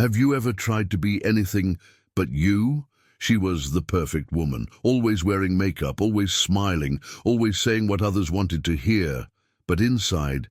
Have you ever tried to be anything but you? She was the perfect woman, always wearing makeup, always smiling, always saying what others wanted to hear. But inside,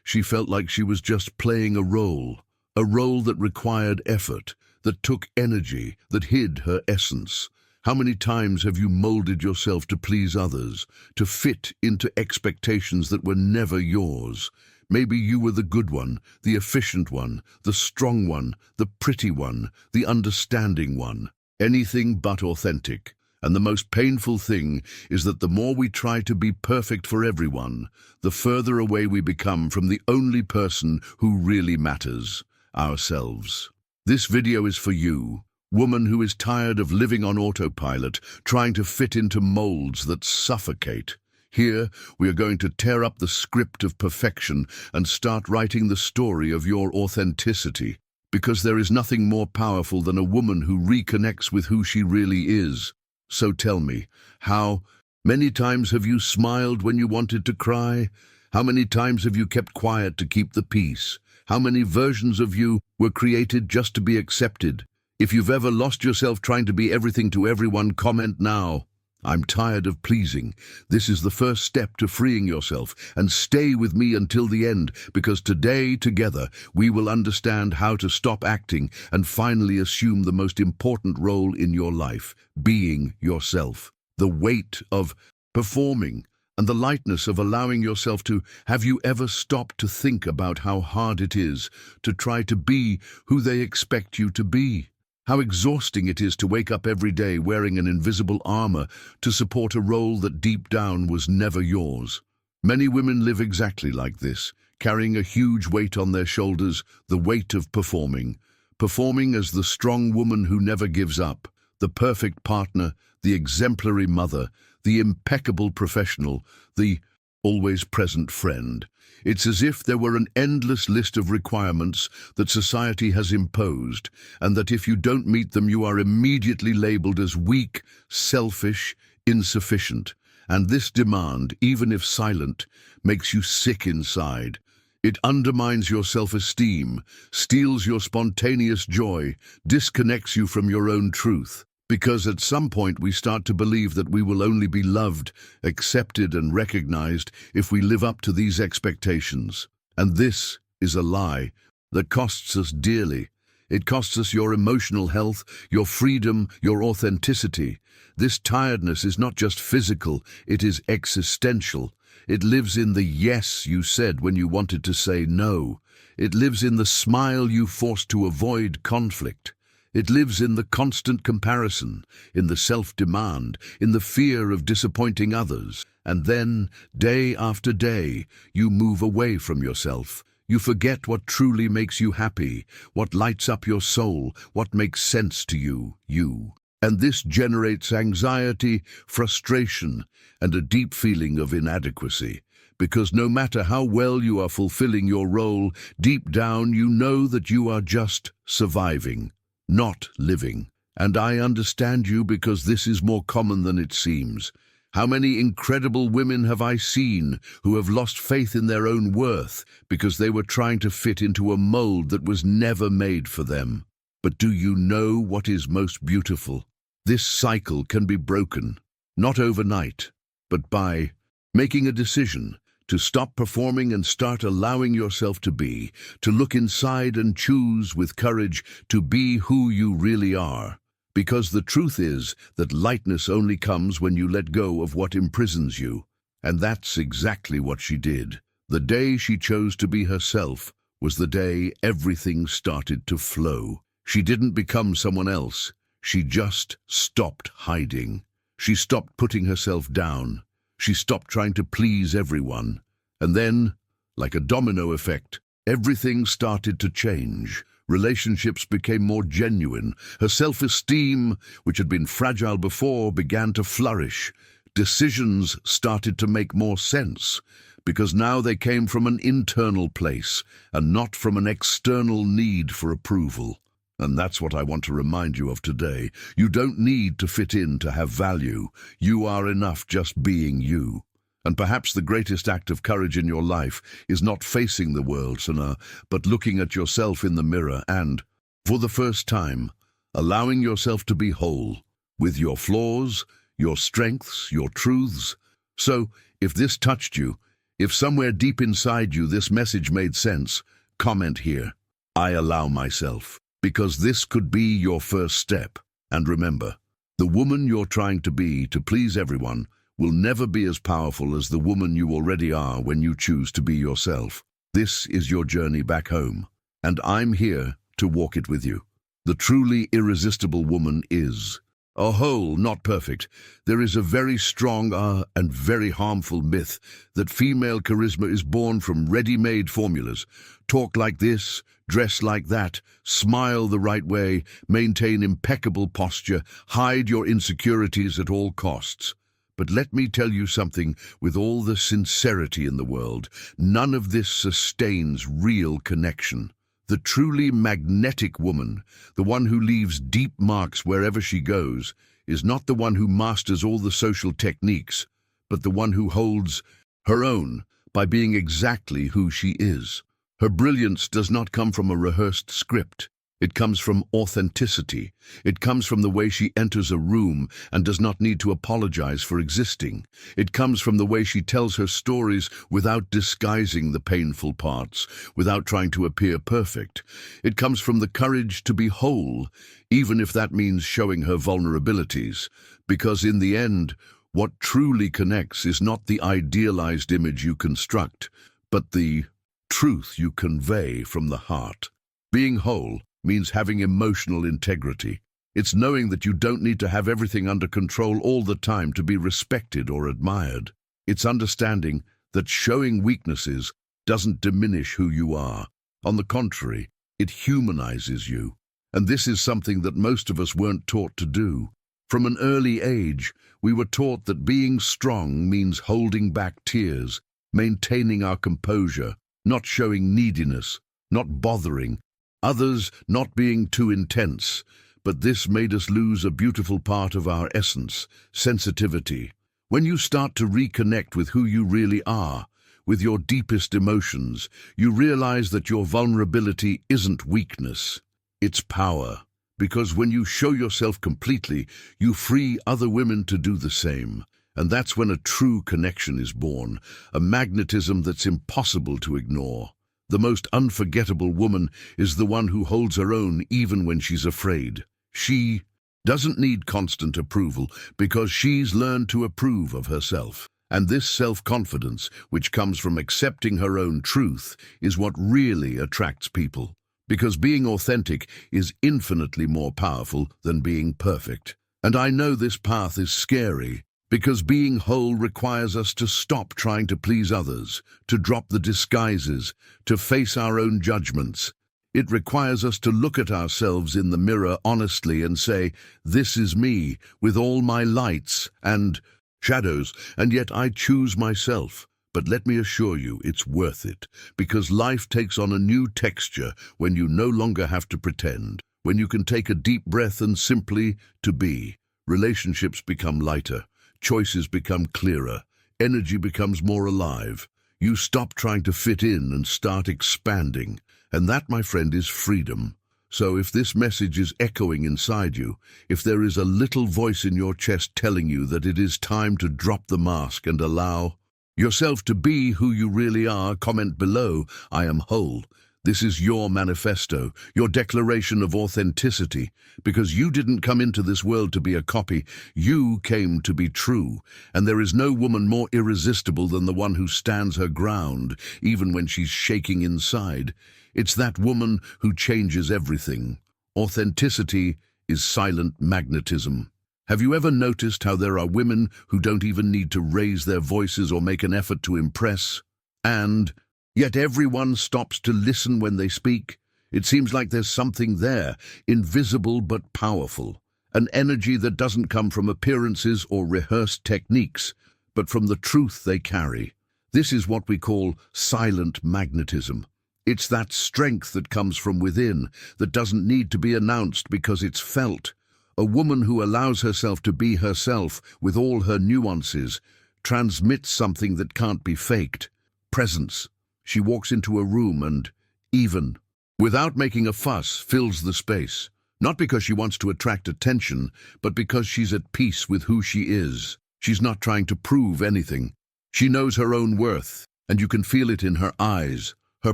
she felt like she was just playing a role that required effort, that took energy, that hid her essence. How many times have you molded yourself to please others, to fit into expectations that were never yours? Maybe you were the good one, the efficient one, the strong one, the pretty one, the understanding one. Anything but authentic. And the most painful thing is that the more we try to be perfect for everyone, the further away we become from the only person who really matters, ourselves. This video is for you, woman who is tired of living on autopilot, trying to fit into molds that suffocate. Here, we are going to tear up the script of perfection and start writing the story of your authenticity, because there is nothing more powerful than a woman who reconnects with who she really is. So tell me, how many times have you smiled when you wanted to cry? How many times have you kept quiet to keep the peace? How many versions of you were created just to be accepted? If you've ever lost yourself trying to be everything to everyone, comment now. I'm tired of pleasing. This is the first step to freeing yourself, and stay with me until the end, because today, together, we will understand how to stop acting and finally assume the most important role in your life, being yourself. The weight of performing and the lightness of allowing yourself to. Have you ever stopped to think about how hard it is to try to be who they expect you to be? How exhausting it is to wake up every day wearing an invisible armor to support a role that deep down was never yours. Many women live exactly like this, carrying a huge weight on their shoulders, the weight of performing. Performing as the strong woman who never gives up, the perfect partner, the exemplary mother, the impeccable professional, the always present friend. It's as if there were an endless list of requirements that society has imposed, and that if you don't meet them, you are immediately labeled as weak, selfish, insufficient. And this demand, even if silent, makes you sick inside. It undermines your self-esteem, steals your spontaneous joy, disconnects you from your own truth. Because at some point we start to believe that we will only be loved, accepted and recognized if we live up to these expectations. And this is a lie that costs us dearly. It costs us your emotional health, your freedom, your authenticity. This tiredness is not just physical, it is existential. It lives in the yes you said when you wanted to say no. It lives in the smile you forced to avoid conflict. It lives in the constant comparison, in the self-demand, in the fear of disappointing others. And then, day after day, you move away from yourself. You forget what truly makes you happy, what lights up your soul, what makes sense to you. And this generates anxiety, frustration, and a deep feeling of inadequacy. Because no matter how well you are fulfilling your role, deep down you know that you are just surviving, not living. And I understand you, because this is more common than it seems. How many incredible women have I seen who have lost faith in their own worth because they were trying to fit into a mold that was never made for them? But do you know what is most beautiful? This cycle can be broken, not overnight, but by making a decision to stop performing and start allowing yourself to be, to look inside and choose with courage to be who you really are. Because the truth is that lightness only comes when you let go of what imprisons you. And that's exactly what she did. The day she chose to be herself was the day everything started to flow. She didn't become someone else. She just stopped hiding. She stopped putting herself down. She stopped trying to please everyone. And then, like a domino effect, everything started to change. Relationships became more genuine. Her self-esteem, which had been fragile before, began to flourish. Decisions started to make more sense, because now they came from an internal place and not from an external need for approval. And that's what I want to remind you of today. You don't need to fit in to have value. You are enough just being you. And perhaps the greatest act of courage in your life is not facing the world, Sana, but looking at yourself in the mirror and, for the first time, allowing yourself to be whole, with your flaws, your strengths, your truths. So, if this touched you, if somewhere deep inside you this message made sense, comment here, "I allow myself," because this could be your first step. And remember, the woman you're trying to be to please everyone will never be as powerful as the woman you already are when you choose to be yourself. This is your journey back home, and I'm here to walk it with you. The truly irresistible woman is a whole, not perfect. There is a very strong and very harmful myth that female charisma is born from ready-made formulas. Talk like this, dress like that, smile the right way, maintain impeccable posture, hide your insecurities at all costs. But let me tell you something with all the sincerity in the world. None of this sustains real connection. The truly magnetic woman, the one who leaves deep marks wherever she goes, is not the one who masters all the social techniques, but the one who holds her own by being exactly who she is. Her brilliance does not come from a rehearsed script. It comes from authenticity. It comes from the way she enters a room and does not need to apologize for existing. It comes from the way she tells her stories without disguising the painful parts, without trying to appear perfect. It comes from the courage to be whole, even if that means showing her vulnerabilities. Because in the end, what truly connects is not the idealized image you construct, but the truth you convey from the heart. Being whole means having emotional integrity. It's knowing that you don't need to have everything under control all the time to be respected or admired. It's understanding that showing weaknesses doesn't diminish who you are. On the contrary, it humanizes you. And this is something that most of us weren't taught to do. From an early age, we were taught that being strong means holding back tears, maintaining our composure, not showing neediness, not bothering others, not being too intense. But this made us lose a beautiful part of our essence, sensitivity. When you start to reconnect with who you really are, with your deepest emotions, you realize that your vulnerability isn't weakness, it's power. Because when you show yourself completely, you free other women to do the same. And that's when a true connection is born, a magnetism that's impossible to ignore. The most unforgettable woman is the one who holds her own even when she's afraid. She doesn't need constant approval because she's learned to approve of herself. And this self-confidence, which comes from accepting her own truth, is what really attracts people. Because being authentic is infinitely more powerful than being perfect. And I know this path is scary, because being whole requires us to stop trying to please others, to drop the disguises, to face our own judgments. It requires us to look at ourselves in the mirror honestly and say, "This is me, with all my lights and shadows, and yet I choose myself." But let me assure you, it's worth it, because life takes on a new texture when you no longer have to pretend, when you can take a deep breath and simply to be. Relationships become lighter. Choices become clearer. Energy becomes more alive. You stop trying to fit in and start expanding. And that, my friend, is freedom. So if this message is echoing inside you, if there is a little voice in your chest telling you that it is time to drop the mask and allow yourself to be who you really are, comment below, "I am whole." This is your manifesto, your declaration of authenticity, because you didn't come into this world to be a copy, you came to be true. And there is no woman more irresistible than the one who stands her ground, even when she's shaking inside. It's that woman who changes everything. Authenticity is silent magnetism. Have you ever noticed how there are women who don't even need to raise their voices or make an effort to impress? And yet everyone stops to listen when they speak. It seems like there's something there, invisible but powerful. An energy that doesn't come from appearances or rehearsed techniques, but from the truth they carry. This is what we call silent magnetism. It's that strength that comes from within, that doesn't need to be announced because it's felt. A woman who allows herself to be herself with all her nuances, transmits something that can't be faked. Presence. She walks into a room and, even without making a fuss, fills the space. Not because she wants to attract attention, but because she's at peace with who she is. She's not trying to prove anything. She knows her own worth, and you can feel it in her eyes, her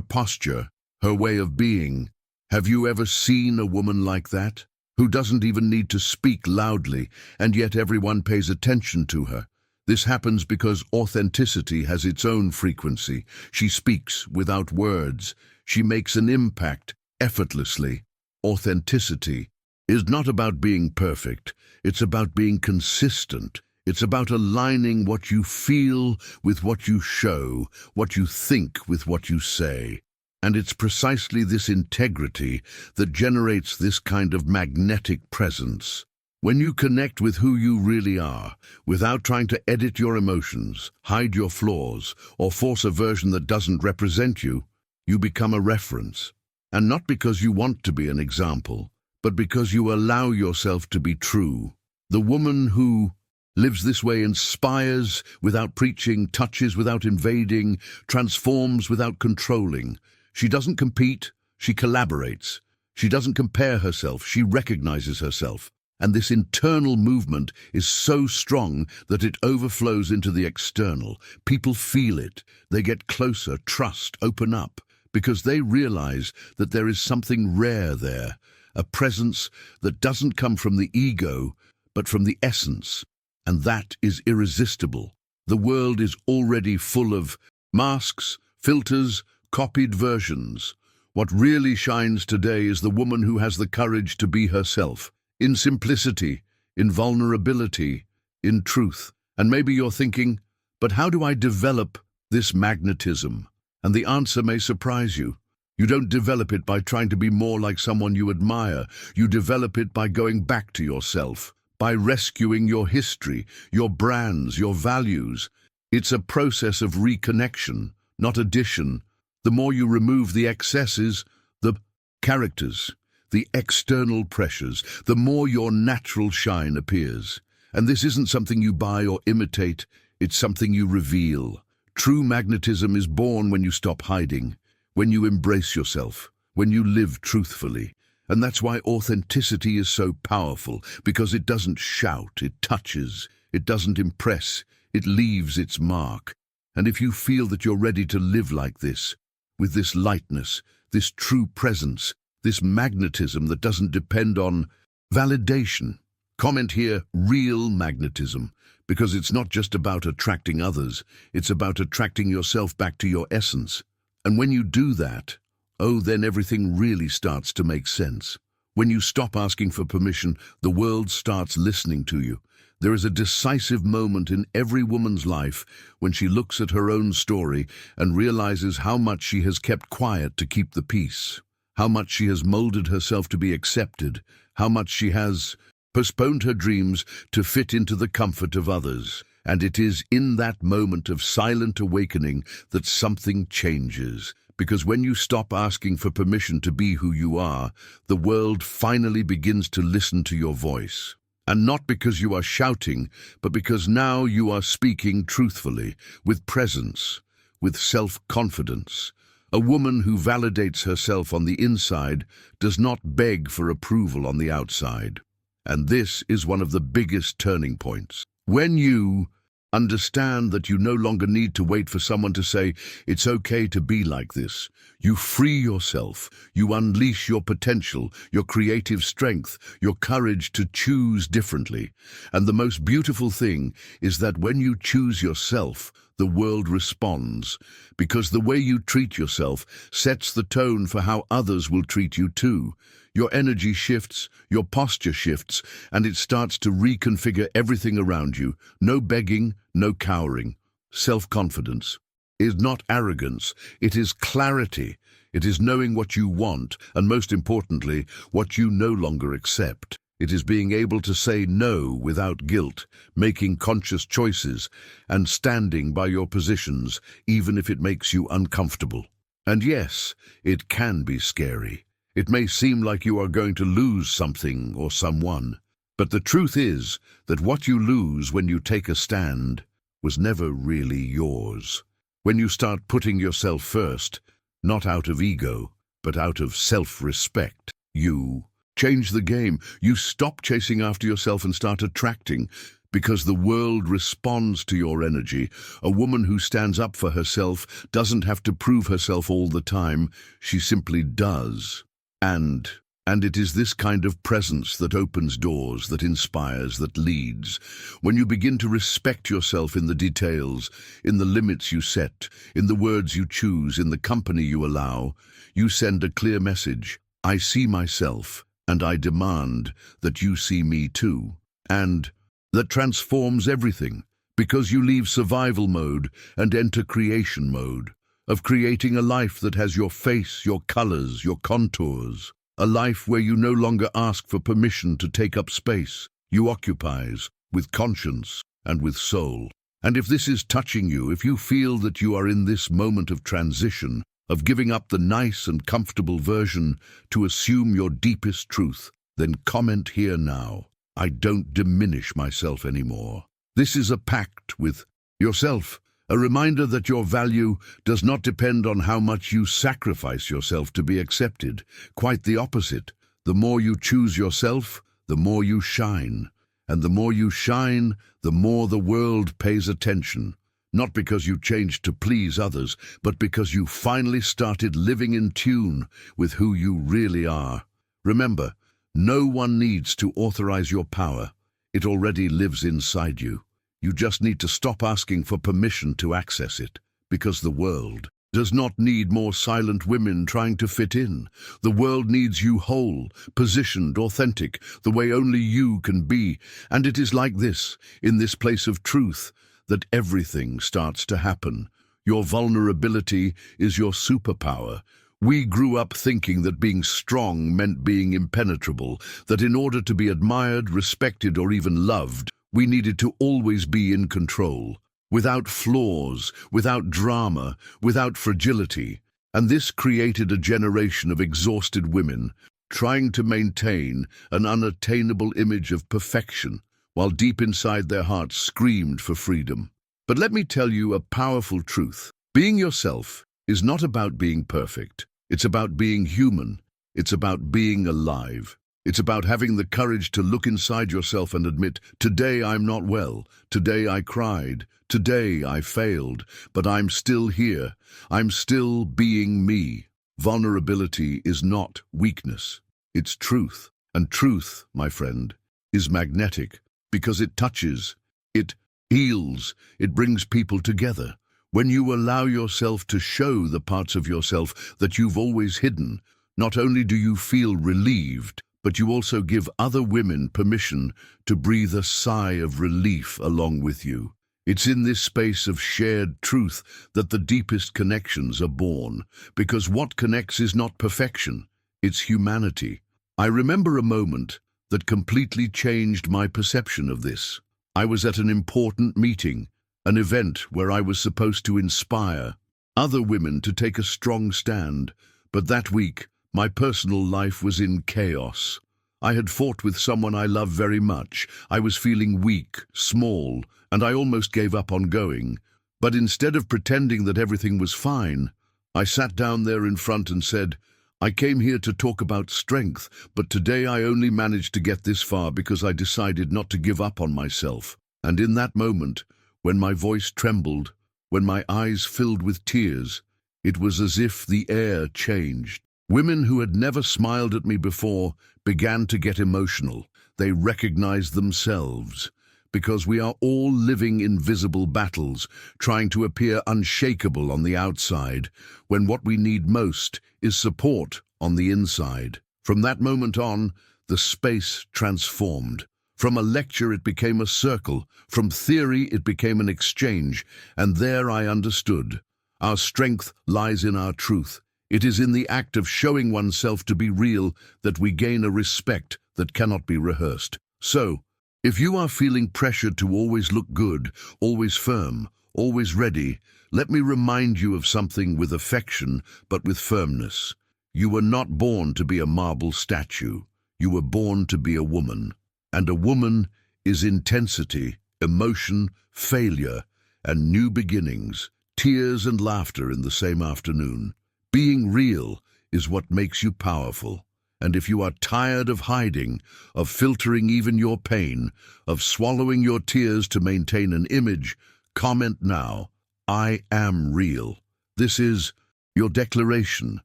posture, her way of being. Have you ever seen a woman like that? Who doesn't even need to speak loudly, and yet everyone pays attention to her. This happens because authenticity has its own frequency. She speaks without words. She makes an impact effortlessly. Authenticity is not about being perfect. It's about being consistent. It's about aligning what you feel with what you show, what you think with what you say. And it's precisely this integrity that generates this kind of magnetic presence. When you connect with who you really are, without trying to edit your emotions, hide your flaws, or force a version that doesn't represent you, you become a reference. And not because you want to be an example, but because you allow yourself to be true. The woman who lives this way inspires without preaching, touches without invading, transforms without controlling. She doesn't compete, she collaborates. She doesn't compare herself, she recognizes herself. And this internal movement is so strong that it overflows into the external. People feel it. They get closer, trust, open up, because they realize that there is something rare there, a presence that doesn't come from the ego, but from the essence. And that is irresistible. The world is already full of masks, filters, copied versions. What really shines today is the woman who has the courage to be herself, in simplicity, in vulnerability, in truth. And maybe you're thinking, but how do I develop this magnetism? And the answer may surprise you. You don't develop it by trying to be more like someone you admire. You develop it by going back to yourself, by rescuing your history, your brands, your values. It's a process of reconnection, not addition. The more you remove the excesses, the characters, the external pressures, the more your natural shine appears. And this isn't something you buy or imitate, it's something you reveal. True magnetism is born when you stop hiding, when you embrace yourself, when you live truthfully. And that's why authenticity is so powerful, because it doesn't shout, it touches, it doesn't impress, it leaves its mark. And if you feel that you're ready to live like this, with this lightness, this true presence, this magnetism that doesn't depend on validation, comment here, real magnetism, because it's not just about attracting others, it's about attracting yourself back to your essence. And when you do that, oh, then everything really starts to make sense. When you stop asking for permission, the world starts listening to you. There is a decisive moment in every woman's life when she looks at her own story and realizes how much she has kept quiet to keep the peace, how much she has molded herself to be accepted, how much she has postponed her dreams to fit into the comfort of others. And it is in that moment of silent awakening that something changes. Because when you stop asking for permission to be who you are, the world finally begins to listen to your voice. And not because you are shouting, but because now you are speaking truthfully, with presence, with self-confidence. A woman who validates herself on the inside does not beg for approval on the outside. And this is one of the biggest turning points. When you understand that you no longer need to wait for someone to say, it's okay to be like this. You free yourself. You unleash your potential, your creative strength, your courage to choose differently. And the most beautiful thing is that when you choose yourself, the world responds, because the way you treat yourself sets the tone for how others will treat you too. Your energy shifts, your posture shifts, and it starts to reconfigure everything around you. No begging, no cowering. Self-confidence is not arrogance, it is clarity. It is knowing what you want, and most importantly, what you no longer accept. It is being able to say no without guilt, making conscious choices, and standing by your positions, even if it makes you uncomfortable. And yes, it can be scary. It may seem like you are going to lose something or someone, but the truth is that what you lose when you take a stand was never really yours. When you start putting yourself first, not out of ego, but out of self-respect, you change the game. You stop chasing after yourself and start attracting, because the world responds to your energy. A woman who stands up for herself doesn't have to prove herself all the time. She simply does. And it is this kind of presence that opens doors, that inspires, that leads. When you begin to respect yourself in the details, in the limits you set, in the words you choose, in the company you allow, you send a clear message. I see myself, and I demand that you see me too. And that transforms everything, because you leave survival mode and enter creation mode, of creating a life that has your face, your colors, your contours. A life where you no longer ask for permission to take up space. You occupies with conscience and with soul. And if this is touching you, if you feel that you are in this moment of transition, of giving up the nice and comfortable version to assume your deepest truth, then comment here now. I don't diminish myself anymore. This is a pact with yourself. A reminder that your value does not depend on how much you sacrifice yourself to be accepted. Quite the opposite. The more you choose yourself, the more you shine. And the more you shine, the more the world pays attention. Not because you changed to please others, but because you finally started living in tune with who you really are. Remember, no one needs to authorize your power. It already lives inside you. You just need to stop asking for permission to access it, because the world does not need more silent women trying to fit in. The world needs you whole, positioned, authentic, the way only you can be. And it is like this, in this place of truth, that everything starts to happen. Your vulnerability is your superpower. We grew up thinking that being strong meant being impenetrable, that in order to be admired, respected, or even loved, we needed to always be in control, without flaws, without drama, without fragility. And this created a generation of exhausted women, trying to maintain an unattainable image of perfection, while deep inside their hearts screamed for freedom. But let me tell you a powerful truth. Being yourself is not about being perfect. It's about being human. It's about being alive. It's about having the courage to look inside yourself and admit, today I'm not well, today I cried, today I failed, but I'm still here. I'm still being me. Vulnerability is not weakness. It's truth. And truth, my friend, is magnetic because it touches, it heals, it brings people together. When you allow yourself to show the parts of yourself that you've always hidden, not only do you feel relieved, but you also give other women permission to breathe a sigh of relief along with you. It's in this space of shared truth that the deepest connections are born, because what connects is not perfection, it's humanity. I remember a moment that completely changed my perception of this. I was at an important meeting, an event where I was supposed to inspire other women to take a strong stand, but that week, my personal life was in chaos. I had fought with someone I love very much. I was feeling weak, small, and I almost gave up on going. But instead of pretending that everything was fine, I sat down there in front and said, I came here to talk about strength, but today I only managed to get this far because I decided not to give up on myself. And in that moment, when my voice trembled, when my eyes filled with tears, it was as if the air changed. Women who had never smiled at me before began to get emotional. They recognized themselves, because we are all living invisible battles, trying to appear unshakable on the outside, when what we need most is support on the inside. From that moment on, the space transformed. From a lecture it became a circle, from theory it became an exchange, and there I understood. Our strength lies in our truth. It is in the act of showing oneself to be real that we gain a respect that cannot be rehearsed. So, if you are feeling pressured to always look good, always firm, always ready, let me remind you of something with affection but with firmness. You were not born to be a marble statue. You were born to be a woman. And a woman is intensity, emotion, failure, and new beginnings, tears and laughter in the same afternoon. Being real is what makes you powerful. And if you are tired of hiding, of filtering even your pain, of swallowing your tears to maintain an image, comment now, "I am real." This is your declaration,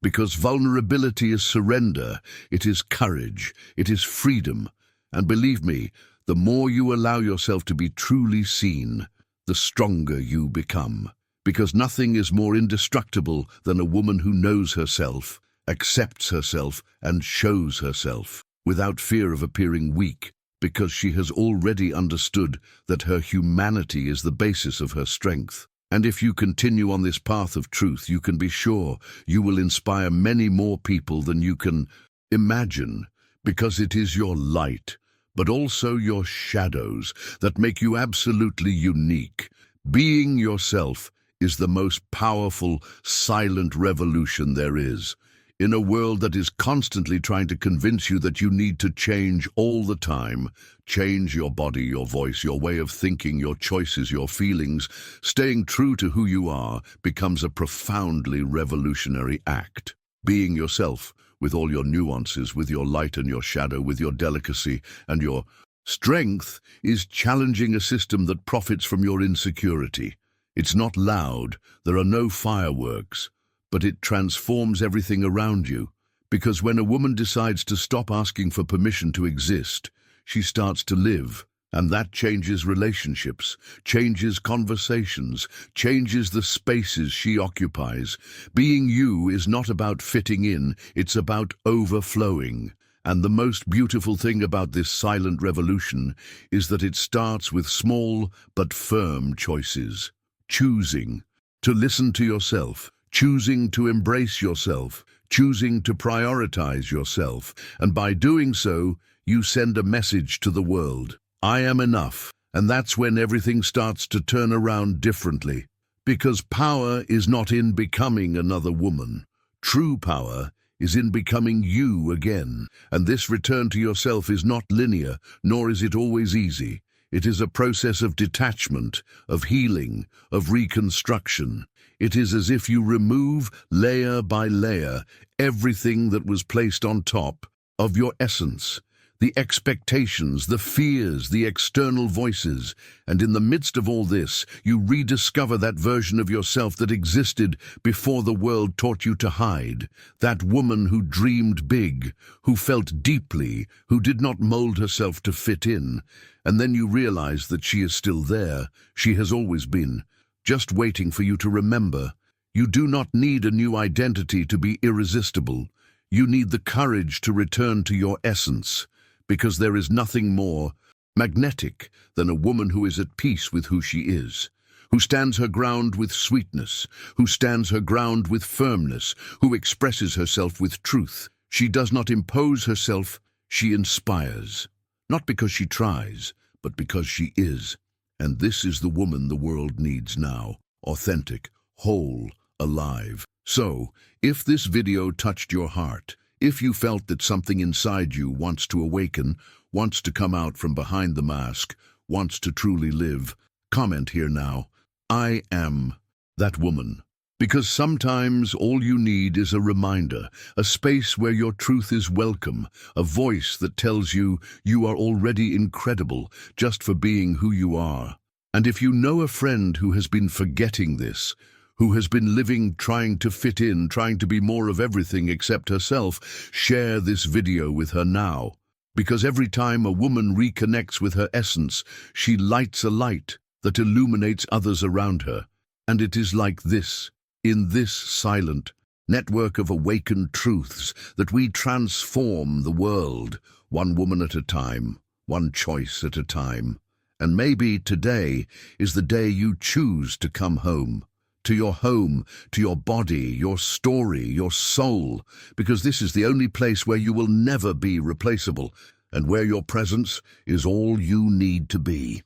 because vulnerability is surrender, it is courage, it is freedom. And believe me, the more you allow yourself to be truly seen, the stronger you become. Because nothing is more indestructible than a woman who knows herself, accepts herself, and shows herself, without fear of appearing weak, because she has already understood that her humanity is the basis of her strength. And if you continue on this path of truth, you can be sure you will inspire many more people than you can imagine, because it is your light, but also your shadows, that make you absolutely unique. Being yourself is the most powerful, silent revolution there is. In a world that is constantly trying to convince you that you need to change all the time, change your body, your voice, your way of thinking, your choices, your feelings, staying true to who you are becomes a profoundly revolutionary act. Being yourself, with all your nuances, with your light and your shadow, with your delicacy and your strength, is challenging a system that profits from your insecurity. It's not loud, there are no fireworks, but it transforms everything around you. Because when a woman decides to stop asking for permission to exist, she starts to live. And that changes relationships, changes conversations, changes the spaces she occupies. Being you is not about fitting in, it's about overflowing. And the most beautiful thing about this silent revolution is that it starts with small but firm choices. Choosing to listen to yourself, choosing to embrace yourself, choosing to prioritize yourself. And by doing so, you send a message to the world. I am enough. And that's when everything starts to turn around differently. Because power is not in becoming another woman. True power is in becoming you again. And this return to yourself is not linear, nor is it always easy. It is a process of detachment, of healing, of reconstruction. It is as if you remove, layer by layer, everything that was placed on top of your essence. The expectations, the fears, the external voices. And in the midst of all this, you rediscover that version of yourself that existed before the world taught you to hide. That woman who dreamed big, who felt deeply, who did not mold herself to fit in. And then you realize that she is still there. She has always been, just waiting for you to remember. You do not need a new identity to be irresistible. You need the courage to return to your essence. Because there is nothing more magnetic than a woman who is at peace with who she is, who stands her ground with sweetness, who stands her ground with firmness, who expresses herself with truth. She does not impose herself, she inspires. Not because she tries, but because she is. And this is the woman the world needs now, authentic, whole, alive. So, if this video touched your heart, if you felt that something inside you wants to awaken, wants to come out from behind the mask, wants to truly live, comment here now. I am that woman. Because sometimes all you need is a reminder, a space where your truth is welcome, a voice that tells you you are already incredible just for being who you are. And if you know a friend who has been forgetting this, who has been living trying to fit in, trying to be more of everything except herself, share this video with her now. Because every time a woman reconnects with her essence, she lights a light that illuminates others around her. And it is like this, in this silent network of awakened truths, that we transform the world, one woman at a time, one choice at a time. And maybe today is the day you choose to come home. To your home, to your body, your story, your soul, because this is the only place where you will never be replaceable, and where your presence is all you need to be.